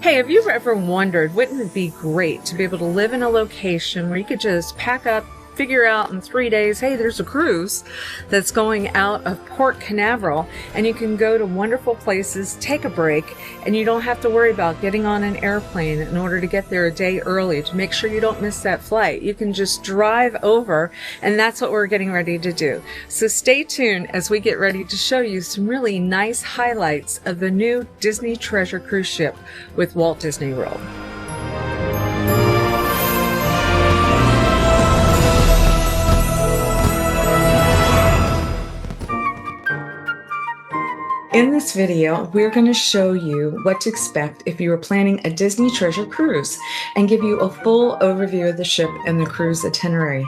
Hey, have you ever wondered, wouldn't it be great to be able to live in a location where you could just pack up, figure out in 3 days, hey, there's a cruise that's going out of Port Canaveral, and you can go to wonderful places, take a break, and you don't have to worry about getting on an airplane in order to get there a day early to make sure you don't miss that flight. You can just drive over, and that's what we're getting ready to do. So stay tuned as we get ready to show you some really nice highlights of the new Disney Treasure cruise ship with Walt Disney World. In this video, we're going to show you what to expect if you are planning a Disney Treasure cruise and give you a full overview of the ship and the cruise itinerary.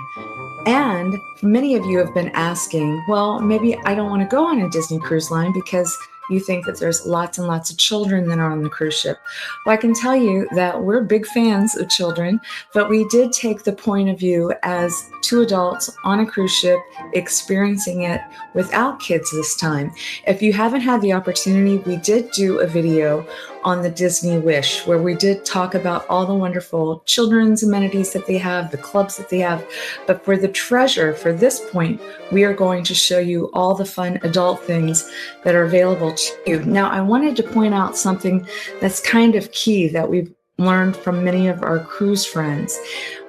And many of you have been asking, well, maybe I don't want to go on a Disney cruise line because you think that there's lots and lots of children that are on the cruise ship. Well, I can tell you that we're big fans of children, but we did take the point of view as two adults on a cruise ship experiencing it without kids this time. If you haven't had the opportunity, we did do a video on the Disney Wish where we did talk about all the wonderful children's amenities that they have, the clubs that they have. But for the Treasure, for this point, we are going to show you all the fun adult things that are available to you. Now, I wanted to point out something that's kind of key that we've learned from many of our cruise friends.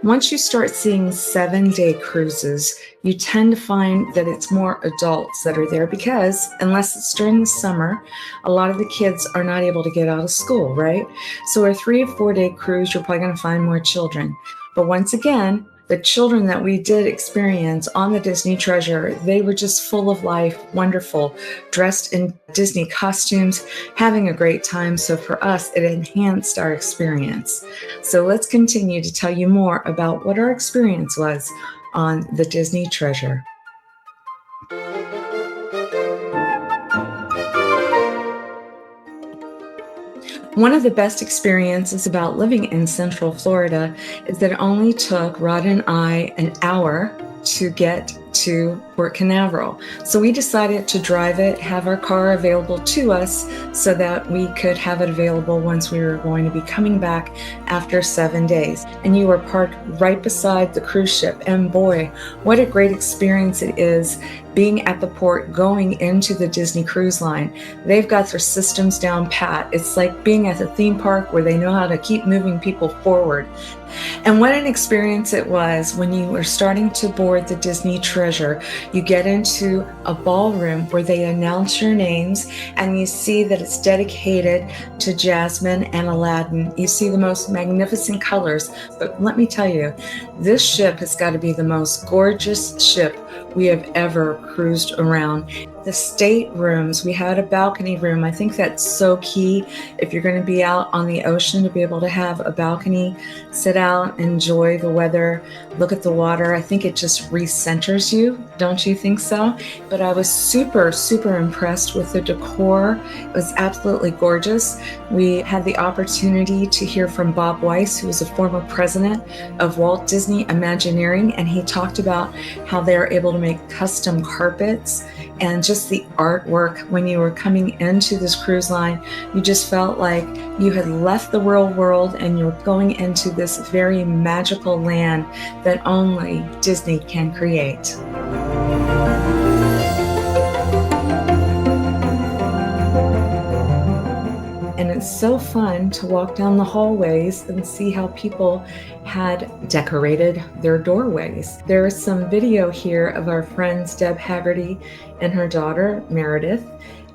Once you start seeing 7-day cruises, you tend to find that it's more adults that are there because unless it's during the summer, a lot of the kids are not able to get out of school, right? So a 3 or 4 day cruise, you're probably going to find more children. But once again, the children that we did experience on the Disney Treasure, they were just full of life, wonderful, dressed in Disney costumes, having a great time. So for us, it enhanced our experience. So let's continue to tell you more about what our experience was on the Disney Treasure. One of the best experiences about living in Central Florida is that it only took Rod and I an hour to get to Port Canaveral. So we decided to drive it, have our car available to us so that we could have it available once we were going to be coming back after 7 days. And you were parked right beside the cruise ship. And boy, what a great experience it is being at the port going into the Disney Cruise Line. They've got their systems down pat. It's like being at a theme park where they know how to keep moving people forward. And what an experience it was when you were starting to board the Disney Treasure. You get into a ballroom where they announce your names and you see that it's dedicated to Jasmine and Aladdin. You see the most magnificent colors, but let me tell you, this ship has got to be the most gorgeous ship we have ever cruised around. The staterooms, we had a balcony room. I think that's so key if you're going to be out on the ocean to be able to have a balcony, sit out, enjoy the weather, look at the water. I think it just recenters you. Don't you think so? But I was super, super impressed with the decor. It was absolutely gorgeous. We had the opportunity to hear from Bob Weiss, who was a former president of Walt Disney Imagineering, and he talked about how they're able to make custom carpets and just the artwork. When you were coming into this cruise line, you just felt like you had left the real world and you're going into this very magical land that only Disney can create. And it's so fun to walk down the hallways and see how people had decorated their doorways. There is some video here of our friends Deb Haggerty and her daughter Meredith,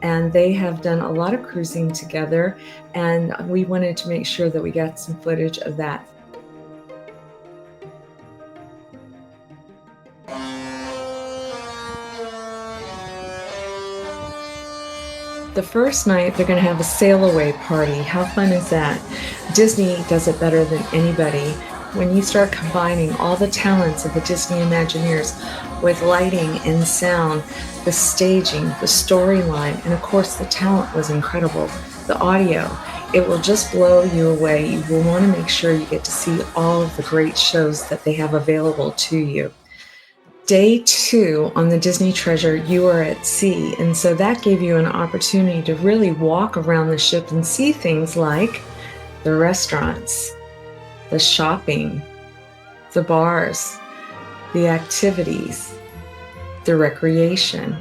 and they have done a lot of cruising together, and we wanted to make sure that we got some footage of that. The first night, they're going to have a sail away party. How fun is that? Disney does it better than anybody. When you start combining all the talents of the Disney Imagineers with lighting and sound, the staging, the storyline, and of course the talent was incredible. The audio, it will just blow you away. You will want to make sure you get to see all of the great shows that they have available to you. Day 2 on the Disney Treasure, you are at sea, and so that gave you an opportunity to really walk around the ship and see things like the restaurants, the shopping, the bars, the activities, the recreation.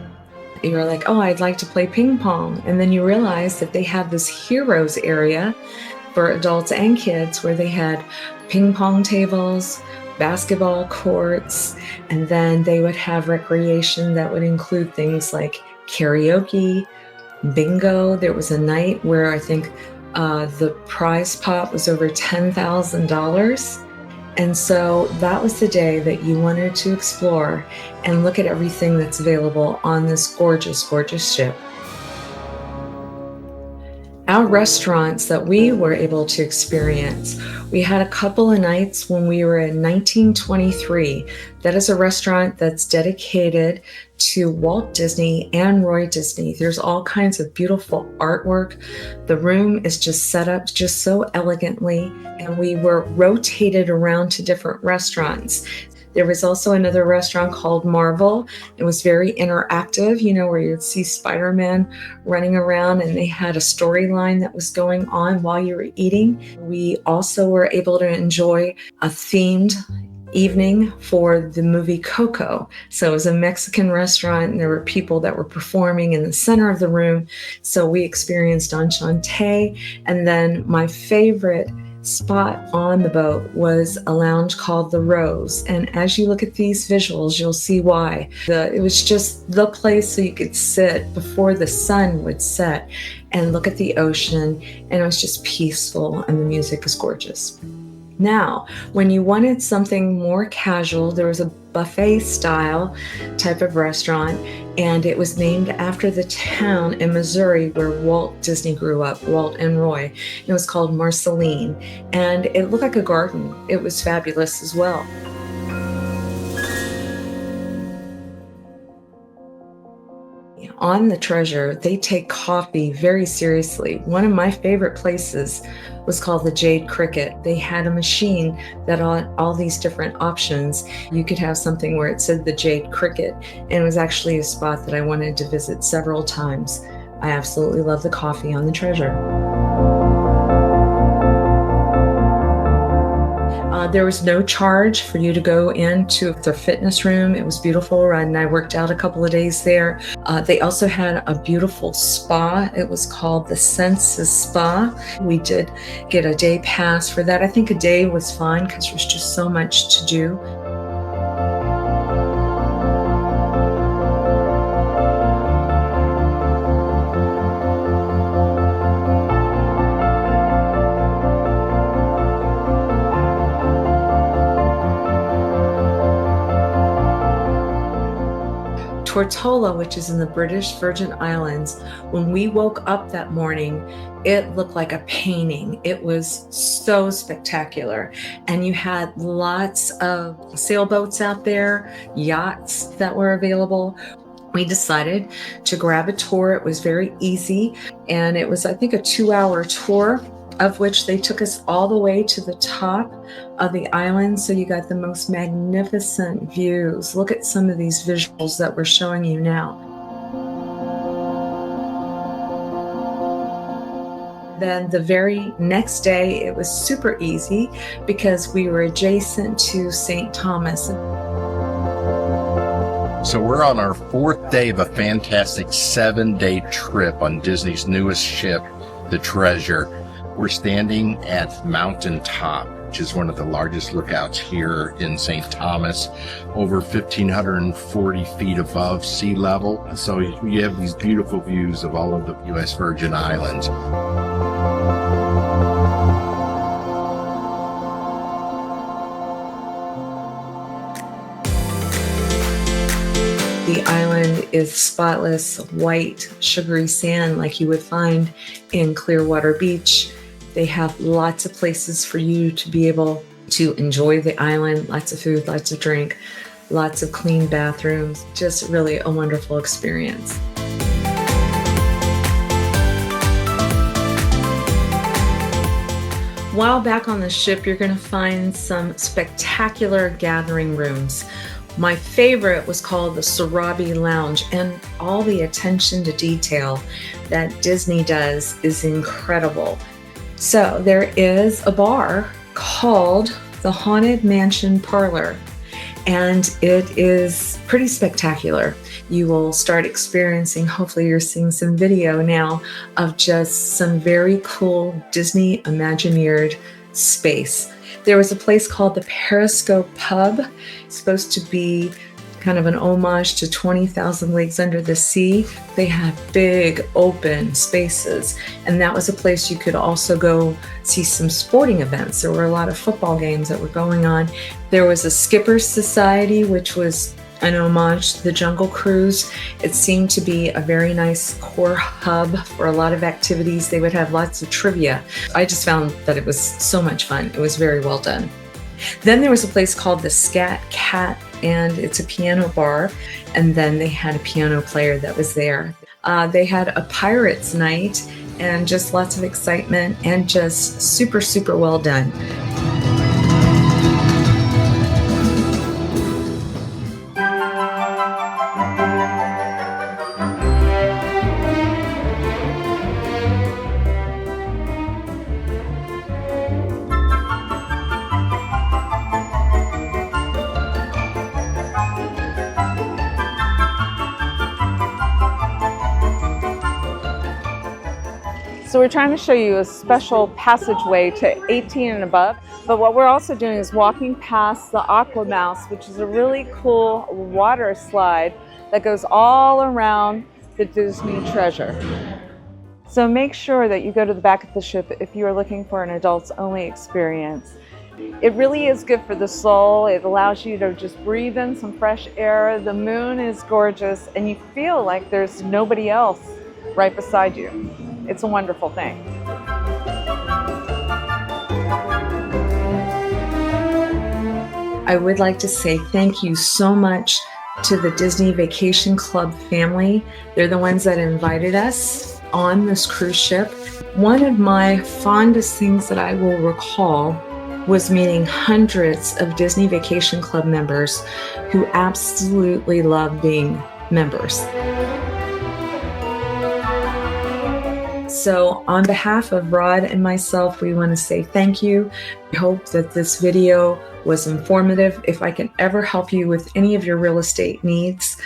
You're like, oh, I'd like to play ping pong. And then you realize that they have this heroes area for adults and kids where they had ping pong tables, basketball courts, and then they would have recreation that would include things like karaoke, bingo. There was a night where I think the prize pot was over $10,000. And so that was the day that you wanted to explore and look at everything that's available on this gorgeous, gorgeous ship. Our restaurants that we were able to experience, we had a couple of nights when we were in 1923. That is a restaurant that's dedicated to Walt Disney and Roy Disney. There's all kinds of beautiful artwork. The room is just set up just so elegantly, and we were rotated around to different restaurants. There was also another restaurant called Marvel. It was very interactive, where you'd see Spider-Man running around, and they had a storyline that was going on while you were eating. We also were able to enjoy a themed evening for the movie Coco. So it was a Mexican restaurant, and there were people that were performing in the center of the room. So we experienced enchanting. And then my favorite spot on the boat was a lounge called the Rose, and as you look at these visuals you'll see why. It was just the place so you could sit before the sun would set and look at the ocean, and it was just peaceful, and the music was gorgeous. Now, when you wanted something more casual, there was a buffet style type of restaurant, and it was named after the town in Missouri where Walt Disney grew up, Walt and Roy. It was called Marceline, and it looked like a garden. It was fabulous as well. On the Treasure, they take coffee very seriously. One of my favorite places was called the Jade Cricket. They had a machine that on all these different options, you could have something where it said the Jade Cricket, and it was actually a spot that I wanted to visit several times. I absolutely love the coffee on the Treasure. There was no charge for you to go into the fitness room. It was beautiful, and I worked out a couple of days there. They also had a beautiful spa. It was called the Senses Spa. We did get a day pass for that. I think a day was fine because there was just so much to do. Tortola, which is in the British Virgin Islands, when we woke up that morning, it looked like a painting. It was so spectacular. And you had lots of sailboats out there, yachts that were available. We decided to grab a tour. It was very easy. And it was, I think, a 2-hour tour, of which they took us all the way to the top of the island. So you got the most magnificent views. Look at some of these visuals that we're showing you now. Then the very next day, it was super easy because we were adjacent to St. Thomas. So we're on our 4th day of a fantastic 7-day trip on Disney's newest ship, the Treasure. We're standing at Mountain Top, which is one of the largest lookouts here in St. Thomas, over 1,540 feet above sea level. So you have these beautiful views of all of the U.S. Virgin Islands. The island is spotless, white, sugary sand like you would find in Clearwater Beach. They have lots of places for you to be able to enjoy the island, lots of food, lots of drink, lots of clean bathrooms, just really a wonderful experience. While back on the ship, you're going to find some spectacular gathering rooms. My favorite was called the Sarabi Lounge, and all the attention to detail that Disney does is incredible. So there is a bar called the Haunted Mansion Parlor, and it is pretty spectacular. You will start experiencing, hopefully you're seeing some video now, of just some very cool Disney Imagineered space. There was a place called the Periscope Pub. It's supposed to be kind of an homage to 20,000 Leagues Under the Sea. They had big open spaces, and that was a place you could also go see some sporting events. There were a lot of football games that were going on. There was a Skipper's Society, which was an homage to the Jungle Cruise. It seemed to be a very nice core hub for a lot of activities. They would have lots of trivia. I just found that it was so much fun. It was very well done. Then there was a place called the Scat Cat, and it's a piano bar, and then they had a piano player that was there. They had a Pirates Night, and just lots of excitement, and just super, super well done. So we're trying to show you a special passageway to 18 and above, but what we're also doing is walking past the Aqua Mouse, which is a really cool water slide that goes all around the Disney Treasure. So make sure that you go to the back of the ship if you are looking for an adults only experience. It really is good for the soul. It allows you to just breathe in some fresh air. The moon is gorgeous, and you feel like there's nobody else right beside you. It's a wonderful thing. I would like to say thank you so much to the Disney Vacation Club family. They're the ones that invited us on this cruise ship. One of my fondest things that I will recall was meeting hundreds of Disney Vacation Club members who absolutely love being members. So on behalf of Rod and myself, we want to say thank you. I hope that this video was informative. If I can ever help you with any of your real estate needs,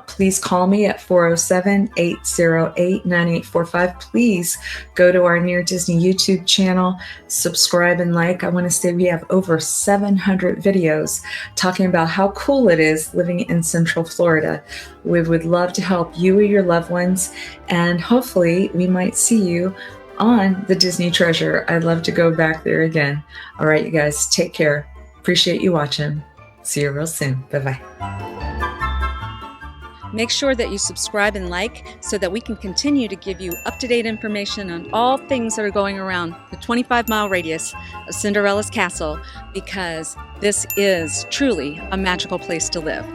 please call me at 407-808-9845. Please go to our Near Disney YouTube channel, subscribe and like. I want to say we have over 700 videos talking about how cool it is living in Central Florida. We would love to help you or your loved ones, and hopefully we might see you on the Disney Treasure. I'd love to go back there again. All right, you guys, take care. Appreciate you watching. See you real soon. Bye-bye. Make sure that you subscribe and like so that we can continue to give you up-to-date information on all things that are going around the 25-mile radius of Cinderella's castle, because this is truly a magical place to live.